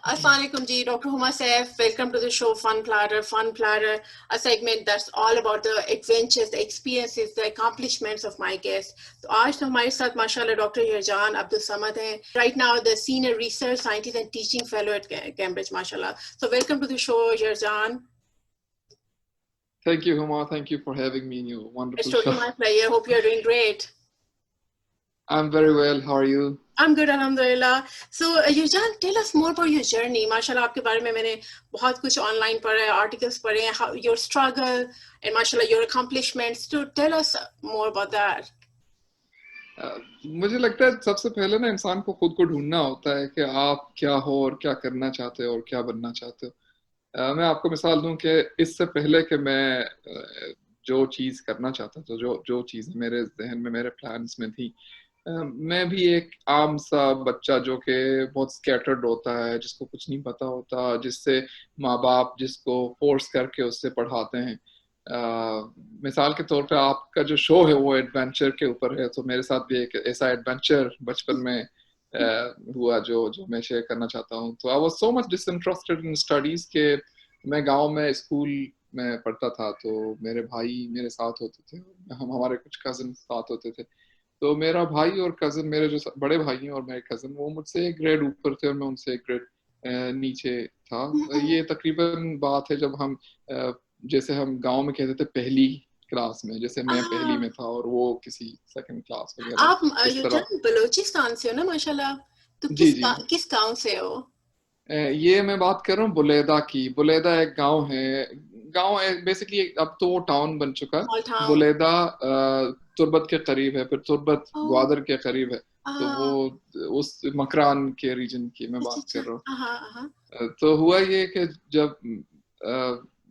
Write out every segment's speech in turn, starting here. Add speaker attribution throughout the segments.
Speaker 1: Assalamu alaikum ji, Dr. Huma Saif. Welcome to the show Fun Platter. Fun Platter, a segment that's all about the adventures, the experiences, the accomplishments of my guests. तो आज तो हमारे साथ माशाल्लाह doctor यरजान Abdul Samad हैं. Right now the senior research scientist and teaching fellow at Cambridge, mashallah. So welcome to the show, Yirjan.
Speaker 2: Thank you, Huma. Thank you for having me in your wonderful
Speaker 1: show. It's totally my pleasure. Hope you're doing great.
Speaker 2: I'm very well. How are you?
Speaker 1: I'm good, alhamdulillah. So, Yirjan, tell us more about your journey. माशाल्लाह आपके बारे में मैंने बहुत कुछ online पढ़ा है, articles पढ़े हैं, how your struggle and माशाल्लाह your accomplishments. So, tell us more about that.
Speaker 2: मुझे लगता है सबसे पहले ना इंसान को खुद को ढूंढना होता है कि आप क्या हो और क्या करना चाहते हो और क्या बनना चाहते हो. मैं आपको मिसाल दूं कि इससे पहले कि मैं जो चीज़ करना चाहता था, जो चीज़ मेरे जहन में, मेरे प्लान्स में थी, मैं भी एक आम सा बच्चा जो कि बहुत स्कैटर्ड होता है, जिसको कुछ नहीं पता होता, जिससे माँ बाप जिसको फोर्स करके उससे पढ़ाते हैं. मिसाल के तौर पे आपका जो शो है वो एडवेंचर के ऊपर है, तो मेरे साथ भी एक ऐसा एडवेंचर बचपन में हुआ जो मैं शेयर करना चाहता हूँ. तो I was so much disinterested in studies के मैं गांव में स्कूल में पढ़ता था, तो मेरे भाई मेरे साथ होते थे, हमारे कुछ कजिन साथ होते थे. तो मेरा भाई और कज़न, मेरे जो बड़े भाई हैं और मेरे कज़न, वो मुझसे एक ग्रेड ऊपर थे और मैं उनसे एक ग्रेड नीचे था. ये तकरीबन बात है जब हम जैसे हम गांव में कहते थे पहली क्लास में, जैसे मैं पहली में था और वो किसी सेकंड क्लास वगैरह.
Speaker 1: आप बलूचिस्तान से हो ना माशाल्लाह, तो किस गांव से हो?
Speaker 2: ये मैं बात कर रहा हूँ बुलेदा की. बुलेदा एक गांव है, गांव बेसिकली अब तो वो टाउन बन चुका है. बुलेदा तुर्बत के करीब है, फिर तुर्बत ग्वादर के करीब है, तो वो उस मकरान के रीजन की मैं बात कर रहा हूँ. तो हुआ ये कि जब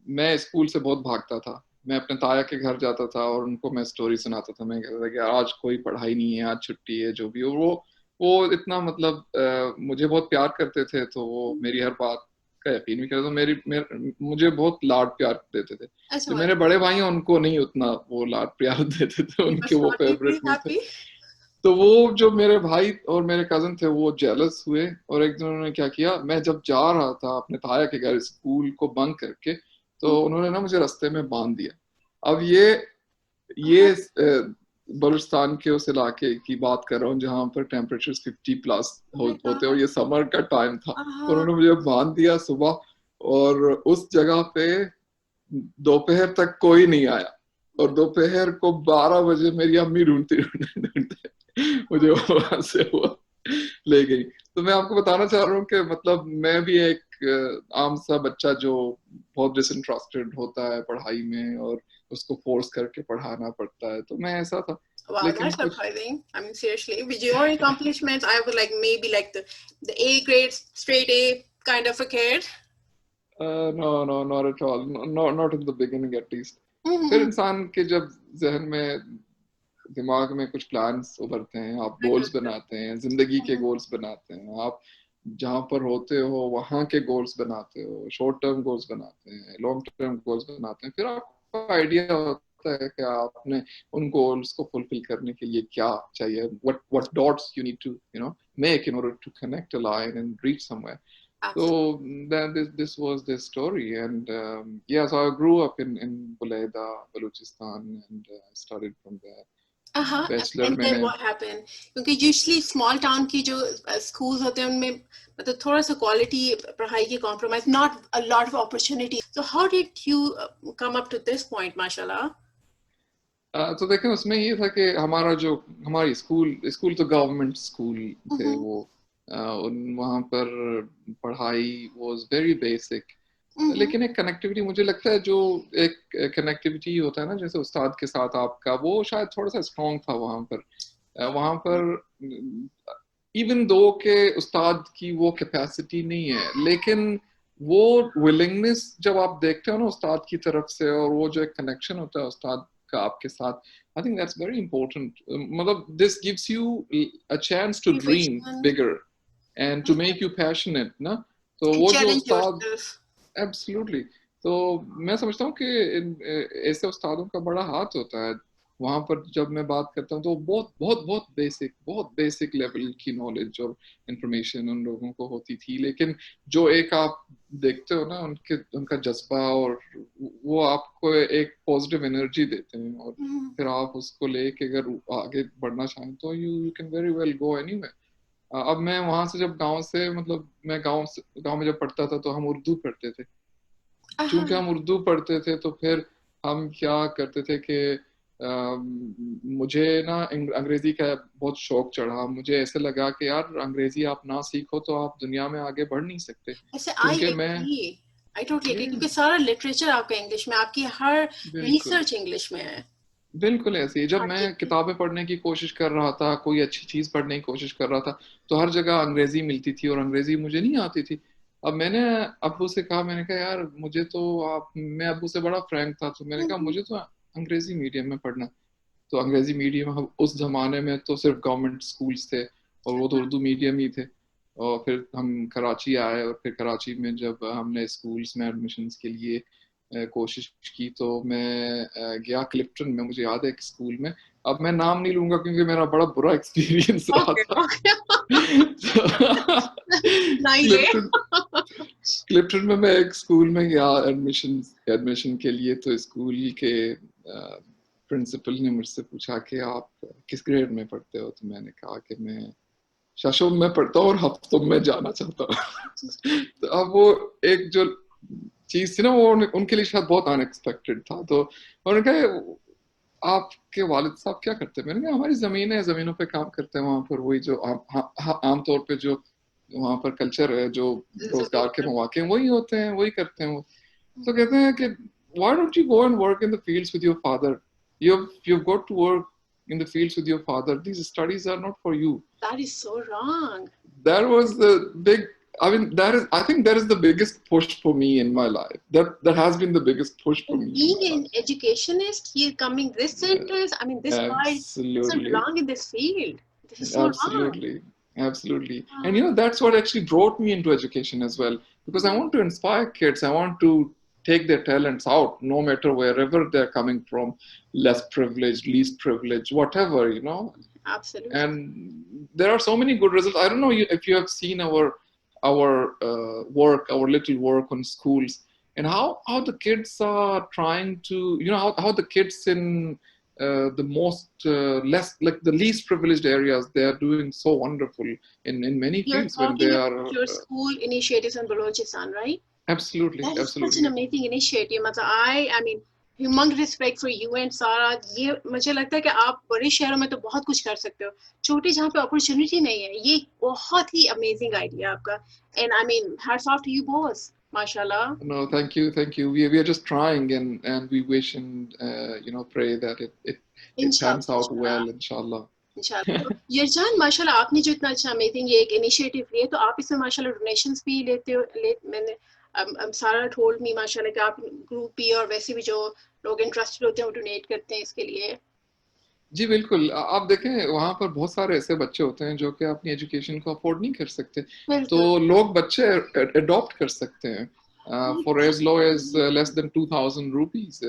Speaker 2: मैं स्कूल से बहुत भागता था, मैं अपने ताया के घर जाता था और उनको मैं स्टोरी सुनाता था. मैं कहता था कि आज कोई पढ़ाई नहीं है, आज छुट्टी है, जो भी. और वो इतना मतलब मुझे बहुत प्यार करते थे, तो वो मेरी हर बात का यकीन भी करते. तो मुझे बहुत लाड प्यार देते थे. जो मेरे बड़े भाई हैं उनको नहीं उतना वो लाड प्यार देते थे, उनके वो फेवरेट नहीं थे. तो वो जो मेरे भाई और मेरे कजन थे वो जेलस हुए और एक दिन उन्होंने क्या किया, मैं जब जा रहा था अपने ताया के घर स्कूल को बंक करके, तो उन्होंने ना मुझे रास्ते में बांध दिया. अब ये बलूचिस्तान के उस इलाके की बात कर रहा हूँ जहाँ पर टेम्परेचर 50+ होते और ये समर का टाइम था. उन्होंने मुझे बांध दिया सुबह, और उस जगह पे दोपहर तक कोई नहीं आया, और दोपहर को 12 बजे मेरी अम्मी ढूंढते मुझे वहां से वो ले गई. तो मैं आपको बताना चाह रहा हूँ कि मतलब मैं भी एक आम सा बच्चा जो बहुत डिसइंटरेस्टेड होता है पढ़ाई में और उसको फोर्स करके पढ़ाना पड़ता है, तो मैं ऐसा था.
Speaker 1: Wow, that's surprising. I mean, seriously, with your accomplishments, I would like maybe like the A grade, straight A kind of a kid.
Speaker 2: No, not at all. Not in the beginning at least. फिर इंसान के जब जहन में, दिमाग में कुछ plans उभरते हैं, आप गोल्स बनाते हैं, जिंदगी के गोल्स बनाते हैं, आप जहाँ पर होते हो वहाँ के गोल्स बनाते हो, शॉर्ट टर्म गोल्स बनाते हैं, लॉन्ग टर्म गोल्स बनाते हैं. फिर आपको आइडिया होता है कि आपने उन गोल्स को फुलफिल करने के लिए क्या चाहिए, what dots you need to make in order to connect a line and reach somewhere. So then this was the story, and so I grew up in Buleda, Balochistan, and started from there.
Speaker 1: And then what happened? क्योंकि usually small town की जो schools होते हैं उनमें मतलब थोड़ा सा quality पढ़ाई की compromise, not a lot of opportunity. So how did you come up to this point, माशाल्लाह?
Speaker 2: तो देखें उसमें ये था कि हमारी स्कूल तो गवर्नमेंट स्कूल थे वो. वहाँ पर पढ़ाई वाज वेरी बेसिक, लेकिन एक कनेक्टिविटी मुझे लगता है, जो एक कनेक्टिविटी होता है ना जैसे उस्ताद के साथ आपका, वो शायद थोड़ा सा स्ट्रॉन्ग था वहाँ पर इवन दो के उस्ताद की वो कैपेसिटी नहीं है, लेकिन वो विलिंगनेस जब आप देखते हो ना उस्ताद की तरफ से, और वो जो एक कनेक्शन होता है उस्ताद का आपके साथ, I think that's very important. मतलब this gives you a chance to dream bigger and to make you passionate, ना. तो वो जो उस्ताद, absolutely. तो मैं समझता हूँ कि ऐसे उस्तादों का बड़ा हाथ होता है वहां पर जब मैं बात करता हूँ तो बहुत बेसिक लेवल की नॉलेज और इंफॉर्मेशन उन लोगों को होती थी, लेकिन जो एक आप देखते हो ना उनके उनका जज्बा, और वो आपको एक पॉजिटिव एनर्जी देते हैं, और फिर आप उसको लेके अगर आगे बढ़ना चाहें तो you can very well go anywhere. अब मैं वहां से जब गांव से, मतलब मैं गांव में जब पढ़ता था तो हम उर्दू पढ़ते थे। चूंकि हम उर्दू पढ़ते थे तो फिर हम क्या करते थे कि मुझे ना अंग्रेजी का बहुत शौक चढ़ा। मुझे ऐसे लगा कि यार अंग्रेजी आप ना सीखो तो आप दुनिया में आगे बढ़ नहीं सकते।
Speaker 1: ऐसे आई
Speaker 2: क्योंकि मैं
Speaker 1: एग्री, आई टोटली एग्री,
Speaker 2: ये
Speaker 1: क्योंकि सारा लिटरेचर आपका इंग्लिश में, आपकी हर
Speaker 2: बिल्कुल
Speaker 1: रिसर्च इंग्लिश में है।
Speaker 2: बिल्कुल ऐसे ही जब
Speaker 1: हाँ
Speaker 2: मैं
Speaker 1: जी।
Speaker 2: किताबें पढ़ने की कोशिश कर रहा था, कोई अच्छी चीज पढ़ने की कोशिश कर रहा था, तो हर जगह अंग्रेजी मिलती थी और अंग्रेजी मुझे नहीं आती थी। अब मैंने अब्बू से कहा, मैंने कहा यार मुझे तो आप, मैं अब्बू से बड़ा फ्रैंक था, तो मैंने कहा मुझे तो अंग्रेजी मीडियम में पढ़ना। तो अंग्रेजी मीडियम, हम उस जमाने में तो सिर्फ गवर्नमेंट स्कूल्स थे और वो तो उर्दू मीडियम ही थे। और फिर हम कराची आए, और फिर कराची में जब हमने स्कूल्स में एडमिशन्स के लिए कोशिश की, तो मैं गया क्लिफ्टन में, मुझे याद है एक स्कूल में। अब मैं नाम नहीं लूंगा क्योंकि मेरा बड़ा बुरा एक्सपीरियंस रहा
Speaker 1: ओके
Speaker 2: था।
Speaker 1: ओके। नहीं ले।
Speaker 2: क्लिफ्टन क्लिफ्टन में मैं एक स्कूल में गया एडमिशन के लिए। तो स्कूल के प्रिंसिपल ने मुझसे पूछा कि आप किस ग्रेड में पढ़ते हो, तो मैंने कहा कि मैं शशोम में पढ़ता हूँ और हफ्तों में जाना चाहता हूँ। तो अब वो एक जो चीज थी ना, वो उनके लिए शायद बहुत अनएक्सपेक्टेड था। तो उन्होंने कहा आपके वालिद साहब क्या करते हैं? मैंने कहा हमारी जमीन है, जमीनों पे काम करते हैं, वहां पर वही जो आमतौर पे जो वहां पर कल्चर है, जो रोजगार के मौके हैं वही होते हैं, वही करते हैं वो। तो कहते हैं कि why don't you go and work in the fields with your father? You've got to work in the fields with your father. These studies are not for you.
Speaker 1: That is so wrong.
Speaker 2: That was the big, I mean, I think that is the biggest push for me in my life. That has been the biggest push for
Speaker 1: And
Speaker 2: me in
Speaker 1: being
Speaker 2: my
Speaker 1: an
Speaker 2: life.
Speaker 1: educationist, he coming this sentence, I mean, this guy doesn't
Speaker 2: Absolutely.
Speaker 1: belong in this field. This is so wrong.
Speaker 2: Absolutely. Absolutely. And you know, that's what actually brought me into education as well. Because I want to inspire kids. I want to take their talents out, no matter wherever they're coming from, less privileged, least privileged, whatever, you know.
Speaker 1: Absolutely.
Speaker 2: And there are so many good results. I don't know if you have seen our work, our little work on schools, and how the kids are trying to, you know, how the kids in the most less, like the least privileged areas, they are doing so wonderful in many
Speaker 1: You're
Speaker 2: fields when
Speaker 1: talking
Speaker 2: they
Speaker 1: about
Speaker 2: are
Speaker 1: your school initiatives in Balochistan, right?
Speaker 2: absolutely,
Speaker 1: That is such an
Speaker 2: absolutely.
Speaker 1: amazing initiative. मतलब I mean, humongous respect for you and Sara. ये मुझे लगता है कि आप बड़े शहरों में तो बहुत कुछ कर सकते हो, छोटे जहाँ पे अपॉर्चुनिटी नहीं है, ये बहुत ही amazing idea आपका. And I mean, hats off to you both. Mashallah.
Speaker 2: No, thank you, thank you. We are just trying, and we wish and you know, pray that it pans
Speaker 1: Inshallah,
Speaker 2: out
Speaker 1: inshallah.
Speaker 2: well, inshallah.
Speaker 1: इंशाल्लाह। तो यरजान माशाल्लाह आपने जो इतना अच्छा amazing ये एक initiative लिए, तो आप इसमें माशाल्लाह डोनेशंस भी लेते हो, मैंने सारा टोल्ड मी माशाल्लाह कि आप ग्रुप भी और वैसे भी जो लोग इंटरेस्टेड होते हैं वो डोनेट करते हैं इसके लिए।
Speaker 2: जी बिल्कुल। आप देखें वहाँ पर बहुत सारे ऐसे बच्चे होते हैं जो कि अपनी एजुकेशन को अफोर्ड नहीं कर सकते, तो
Speaker 1: बिल्कुल।
Speaker 2: लोग बच्चे अडॉप्ट कर सकते हैं। For as low as less than 2,000 rupees,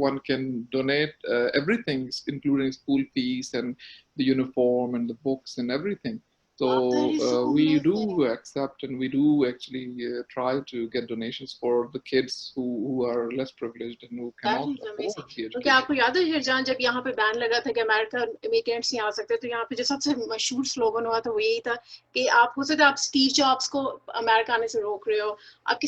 Speaker 2: one can donate everything, including school fees and the uniform and the books and everything. So
Speaker 1: Wow, that is so
Speaker 2: we
Speaker 1: amazing.
Speaker 2: do accept, and we do actually try to get donations for the kids who are less privileged and who
Speaker 1: That
Speaker 2: cannot
Speaker 1: is amazing.
Speaker 2: afford the
Speaker 1: क्योंकि
Speaker 2: education.
Speaker 1: आपको याद है हिरजान, जब यहाँ पे ban लगा था कि अमेरिका इमिग्रेंट्स नहीं आ सकते, तो यहाँ पे जो सबसे मशहूर स्लोगन हुआ था वो यही था कि आप हो सकता है आप स्टीव जॉब्स को अमेरिका आने से रोक रहे हो, आप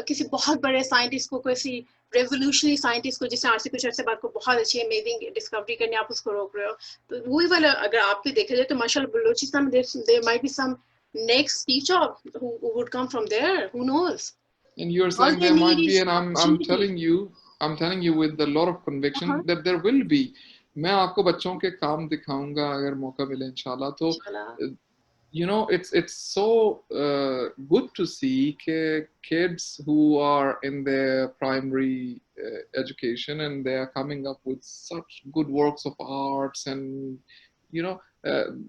Speaker 1: किसी बहुत बड़े साइंटिस्ट को, किसी रेवोल्यूशनरी साइंटिस्ट को जिसने आज से कुछ अर्से बाद को बहुत अच्छी अमेजिंग डिस्कवरी करनी, आप उसको रोक रहे हो। तो वही वाला अगर आप भी देखा जाए तो माशाल्लाह बलूचिस्तान में there might be some next Steve Job who would come from there, who knows.
Speaker 2: And you're
Speaker 1: All
Speaker 2: saying
Speaker 1: they
Speaker 2: there
Speaker 1: need
Speaker 2: might be,
Speaker 1: is
Speaker 2: and
Speaker 1: opportunity.
Speaker 2: I'm telling you with a lot of conviction that there will be. मैं आपको बच्चों के काम दिखाऊंगा अगर मौका मिले इंशाल्लाह। तो
Speaker 1: Inshallah.
Speaker 2: you know, it's so good to see kids who are in their primary education, and they are coming up with such good works of arts, and you know,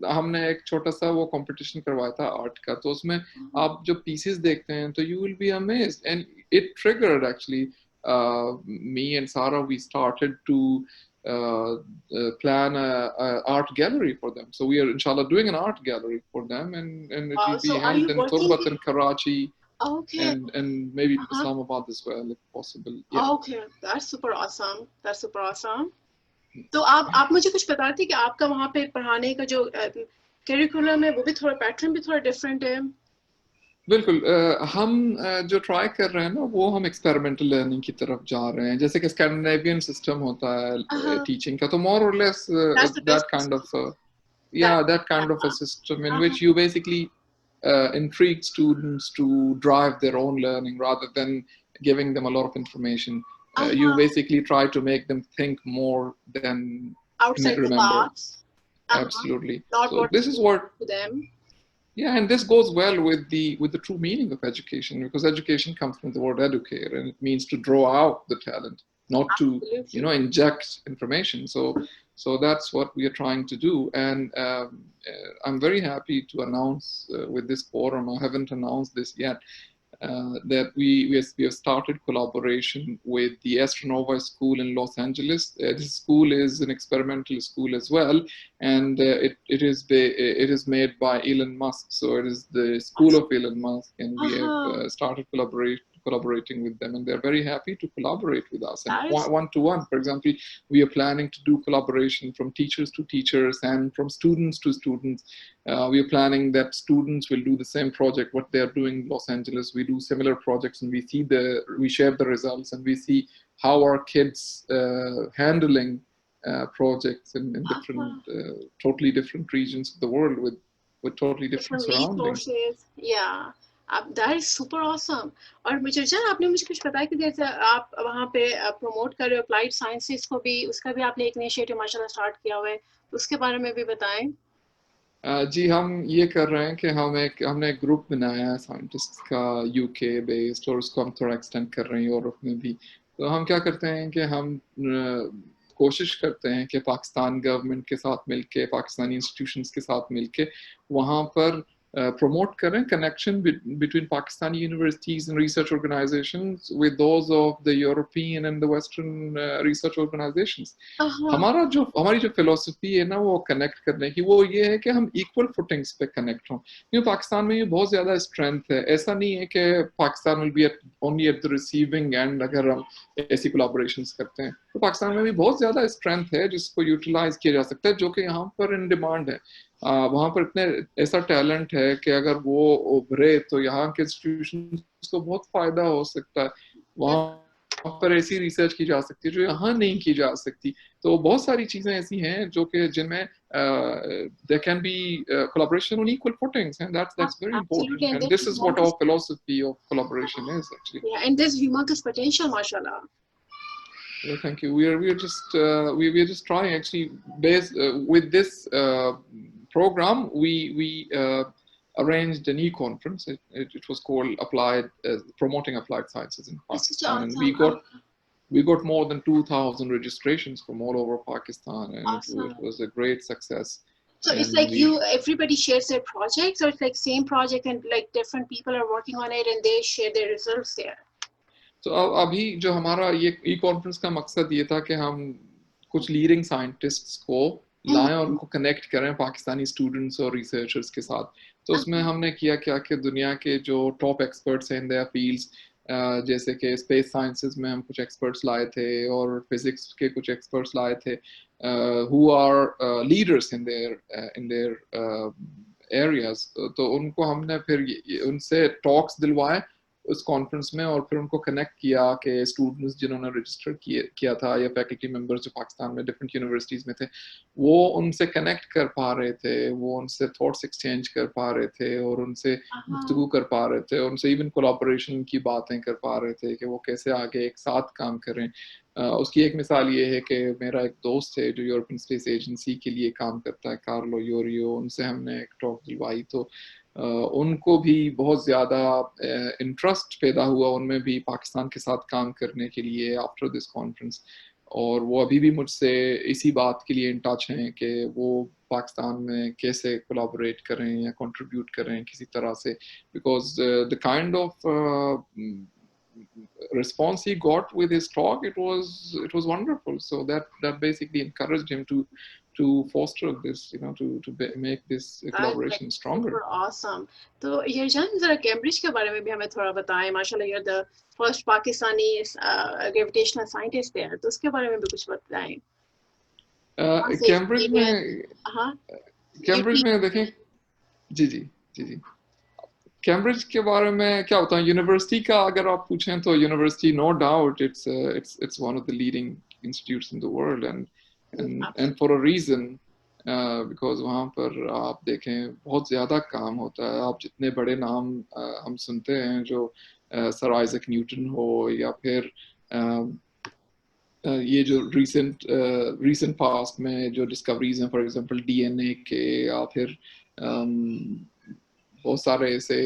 Speaker 2: हमने एक छोटा सा वो कंपटीशन करवाया था आर्ट का, तो उसमें आप जो पीसेस देखते हैं तो you will be amazed, and it triggered actually me and Sarah. We started to plan a art gallery for them. So we are inshallah doing an art gallery for them, and it will be
Speaker 1: So are
Speaker 2: held
Speaker 1: you
Speaker 2: in
Speaker 1: working
Speaker 2: Turbat
Speaker 1: with?
Speaker 2: and Karachi
Speaker 1: Okay.
Speaker 2: and maybe
Speaker 1: Uh-huh.
Speaker 2: Islamabad as well if possible. Yeah.
Speaker 1: Okay, that's super awesome. That's super awesome. तो आप मुझे कुछ बताते कि आपका वहाँ पे पढ़ाने का जो करिकुलम है वो भी थोड़ा पैटर्न भी थोड़ा डिफरेंट है?
Speaker 2: बिल्कुल हम जो ट्राई कर रहे हैं ना वो हम एक्सपेरिमेंटल लर्निंग की तरफ जा रहे हैं जैसे कि स्कैंडिनेवियन सिस्टम होता है टीचिंग का तो मोर और less
Speaker 1: That's the
Speaker 2: that
Speaker 1: best
Speaker 2: kind
Speaker 1: system.
Speaker 2: Of that kind of a system in which you basically intrigue students to drive their own learning rather than giving them a lot of information. You basically try to make them think more than
Speaker 1: Outside the
Speaker 2: remember.
Speaker 1: box.
Speaker 2: Absolutely.
Speaker 1: Not
Speaker 2: So
Speaker 1: what
Speaker 2: this
Speaker 1: is
Speaker 2: is what
Speaker 1: to them.
Speaker 2: yeah, and this goes well with the true meaning of education because education comes from the word educate and it means to draw out the talent, not to inject information. So that's what we are trying to do, and I'm very happy to announce with this forum. I haven't announced this yet. That we have started collaboration with the Astronova School in Los Angeles. This school is an experimental school as well, and it is made by Elon Musk. So it is the school of Elon Musk, and we have started collaborating with them, and they're very happy to collaborate with us. And one-to-one, for example, we are planning to do collaboration from teachers to teachers and from students to students. We are planning that students will do the same project what they are doing in Los Angeles. We do similar projects, and we share the results, and we see how our kids handling projects in different, totally different regions of the world with totally different surroundings.
Speaker 1: Resources. Yeah. That is super awesome. और मुझे जान आपने मुझे कुछ बताया कि जैसे आप वहाँ पे प्रमोट कर रहे हो अप्लाइड साइंसेस को भी उसका भी आपने एक इनिशिएटिव माशाल्लाह स्टार्ट किया हुआ है तो उसके बारे में भी बताएं.
Speaker 2: जी हम ये कर रहे हैं कि हमने एक ग्रुप बनाया है साइंटिस्ट का यूके बेस्ड और उसको हम थोड़ा एक्सटेंड कर रहे हैं यूरोप में भी. तो हम क्या करते हैं कि हम कोशिश करते हैं कि पाकिस्तान गवर्नमेंट के साथ मिलके पाकिस्तानी इंस्टीट्यूशंस के साथ मिलके वहाँ पर promote करें connection between Pakistani universities and research organizations with those of the European and the Western research organizations. हमारी जो philosophy है ना वो connect करने की वो ये है कि हम equal footings पे connect हों. क्योंकि पाकिस्तान में ये बहुत ज़्यादा strength है. ऐसा नहीं है कि Pakistan will be only at the receiving end अगर हम ऐसी collaborations करते हैं. तो पाकिस्तान में भी बहुत ज़्यादा strength है जिसको utilize किया जा सकता है जो कि यहाँ पर in demand है. वहाँ पर इतने ऐसा टैलेंट है कि अगर वो उभरे तो यहाँ के इंस्टीट्यूशंस को बहुत फायदा हो सकता है. वहाँ पर ऐसी रिसर्च की जा सकती है जो यहाँ नहीं की जा सकती. तो बहुत सारी चीजें ऐसी हैं जो कि जिनमें there can be collaboration on equal footings, and that's very important. And this is what our philosophy of collaboration is actually.
Speaker 1: Yeah, and there's humongous potential, mashallah.
Speaker 2: Well, thank you. We are just trying actually based with this program. We arranged an e-conference. It was called Promoting Applied Sciences in Pakistan, and we got more than 2,000 registrations from all over Pakistan, and it was a great success.
Speaker 1: So it's like everybody shares their projects, or it's like same project and like different people are working on it and they share their results there.
Speaker 2: तो अभी जो हमारा ये ई-कॉन्फ्रेंस का मकसद ये था कि हम कुछ लीडिंग साइंटिस्ट्स को लाएं और उनको कनेक्ट करें पाकिस्तानी स्टूडेंट्स और रिसर्चर्स के साथ. तो उसमें हमने किया क्या कि दुनिया के जो टॉप एक्सपर्ट्स हैं इन देयर फील्ड्स जैसे कि स्पेस साइंसेस में हम कुछ एक्सपर्ट्स लाए थे और फिजिक्स के कुछ एक्सपर्ट्स लाए थे who are leaders in their areas. तो उनको हमने फिर उनसे टॉक्स दिलवाए उस कॉन्फ्रेंस में और फिर उनको कनेक्ट किया कि स्टूडेंट्स जिन्होंने रजिस्टर किया था या फैकल्टी मेंबर्स जो पाकिस्तान में डिफरेंट यूनिवर्सिटीज़ में थे वो उनसे कनेक्ट कर पा रहे थे, वो उनसे थॉट्स एक्सचेंज कर पा रहे थे और उनसे गुफ्तगू कर पा रहे थे, उनसे इवन कोलैबोरेशन की बातें कर पा रहे थे कि वो कैसे आगे एक साथ काम करें. उसकी एक मिसाल ये है कि मेरा एक दोस्त है जो यूरोपियन स्पेस एजेंसी के लिए काम करता है, कार्लो योरियो. उनसे हमने एक टॉक दिलवाई तो उनको भी बहुत ज़्यादा इंटरेस्ट पैदा हुआ उनमें भी पाकिस्तान के साथ काम करने के लिए आफ्टर दिस कॉन्फ्रेंस. और वो अभी भी मुझसे इसी बात के लिए इन टच हैं कि वो पाकिस्तान में कैसे कोलैबोरेट करें या कंट्रीब्यूट करें किसी तरह से, because the kind of response he got with his talk, it was wonderful. So that basically encouraged him to foster this, to make this collaboration stronger.
Speaker 1: Super awesome. तो यरजान जरा कैम्ब्रिज के बारे में भी हमें थोड़ा बताएं. माशाल्लाह, you're the first Pakistani gravitational scientist there. तो उसके बारे में भी कुछ बताएं.
Speaker 2: कैम्ब्रिज में देखें, जी कैम्ब्रिज के बारे में क्या बताऊं. यूनिवर्सिटी का अगर आप पूछें तो university, no doubt, it's one of the leading institutes in the world, and for a reason, because वहाँ पर आप देखें बहुत ज़्यादा काम होता है. आप जितने बड़े नाम हम सुनते हैं, जो सर आइजक न्यूटन हो, या फिर ये जो recent past में जो डिस्कवरीज हैं, फॉर एग्जांपल DNA के, या फिर बहुत सारे ऐसे,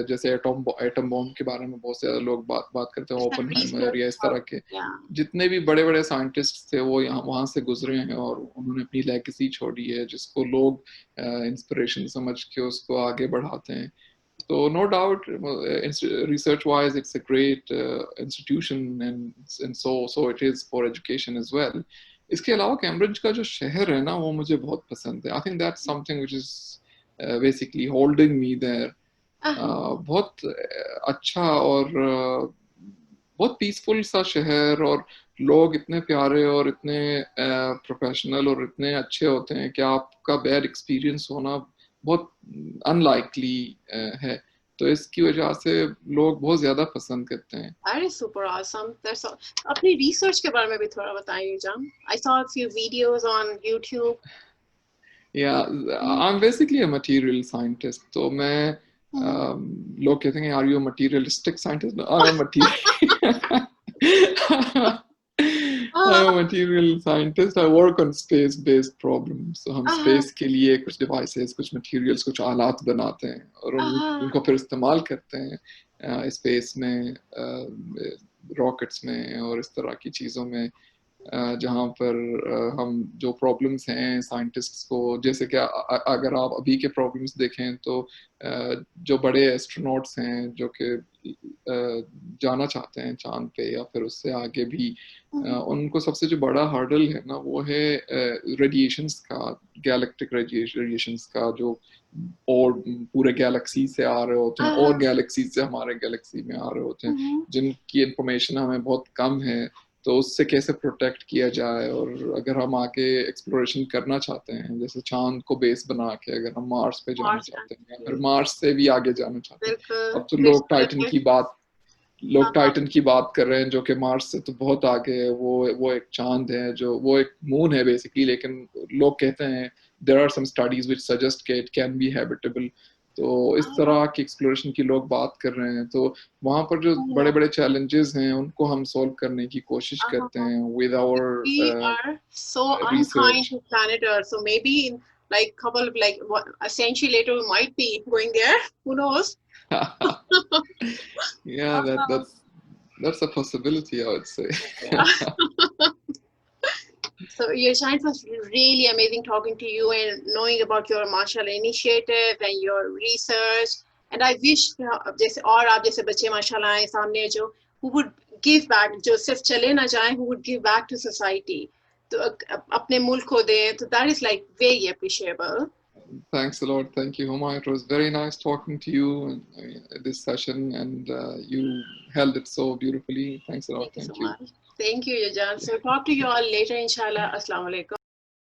Speaker 2: जैसे एटम बॉम्ब के बारे में बहुत सारे लोग बात करते हैं, ओपनहाइमर या इस तरह के जितने भी बड़े बड़े साइंटिस्ट थे, वो वहाँ से गुजरे हैं और उन्होंने अपनी लेगेसी छोड़ी है, जिसको लोग इंस्पिरेशन समझ के उसको आगे बढ़ाते हैं. So no doubt, research-wise, it's a great institution, and so it is for education as well. इसके अलावा कैम्ब्रिज का जो शहर है ना, वो मुझे बहुत पसंद है. I think that's something which is basically holding me there. बहुत अच्छा और बहुत पीसफुल सा शहर, और लोग इतने प्यारे और इतने प्रोफेशनल और इतने अच्छे होते हैं कि आपका बैड एक्सपीरियंस होना बहुत अनलाइकली है. तो इसकी वजह से लोग बहुत ज्यादा पसंद करते हैं.
Speaker 1: अरे super awesome. That's all. अपनी रिसर्च के बारे में भी थोड़ा बताइए जान. I saw a few videos on YouTube.
Speaker 2: Yeah, I'm basically a material scientist. So मैं लोग कहते हैं, are you a materialistic scientist? No, I'm a material scientist. I work on space-based problems. So हम space के लिए कुछ devices, कुछ materials, कुछ आलात बनाते हैं और उनको फिर इस्तेमाल करते हैं space में, rockets में और इस तरह की चीज़ों में, जहाँ पर हम जो प्रॉब्लम्स हैं साइंटिस्ट्स को, जैसे कि अगर आप अभी के प्रॉब्लम्स देखें तो जो बड़े एस्ट्रोनॉट्स हैं जो कि जाना चाहते हैं चांद पे या फिर उससे आगे भी, उनको सबसे जो बड़ा हर्डल है ना, वो है रेडिएशंस का, गैलेक्टिक रेडिएशंस का, जो और पूरे गैलेक्सी से आ रहे होते हैं और गैलेक्सी से हमारे गैलेक्सी में आ रहे होते हैं, जिनकी इंफॉर्मेशन हमें बहुत कम है. तो उससे कैसे प्रोटेक्ट किया जाए, और अगर हम आगे एक्सप्लोरेशन करना चाहते हैं, जैसे चांद को बेस बना के अगर हम मार्स पे जाना चाहते हैं या फिर मार्स से भी आगे जाना चाहते हैं. अब तो लोग टाइटन की बात कर रहे हैं, जो कि मार्स से तो बहुत आगे है. वो एक चांद है, जो वो एक मून है बेसिकली, लेकिन लोग कहते हैं there are some studies which suggest कि it can be habitable. तो इस तरह की एक्सप्लोरेशन की लोग बात कर रहे हैं. तो वहाँ पर जो बड़े बड़े चैलेंजेस हैं, उनको हम सॉल्व करने की कोशिश करते हैं with our
Speaker 1: we are so unkind to planet Earth. So maybe in like couple of a century later we might be going there. Who knows?
Speaker 2: Yeah, that's a possibility, I would say.
Speaker 1: So Yashan, it was really amazing talking to you and knowing about your mashallah initiative and your research. And I wish जैसे और आप जैसे बच्चे माशाल्लाह हैं सामने जो who would give back, जो सिर्फ चले ना जाएं, who would give back to society, तो अपने मुल्क को दें, तो that is like very appreciable.
Speaker 2: Thanks a lot. Thank you, Huma. It was very nice talking to you in this session, and you held it so beautifully. Thanks a lot.
Speaker 1: Thank you so much. Thank you, Yajan. So talk to you all later, inshallah. Assalamu alaikum.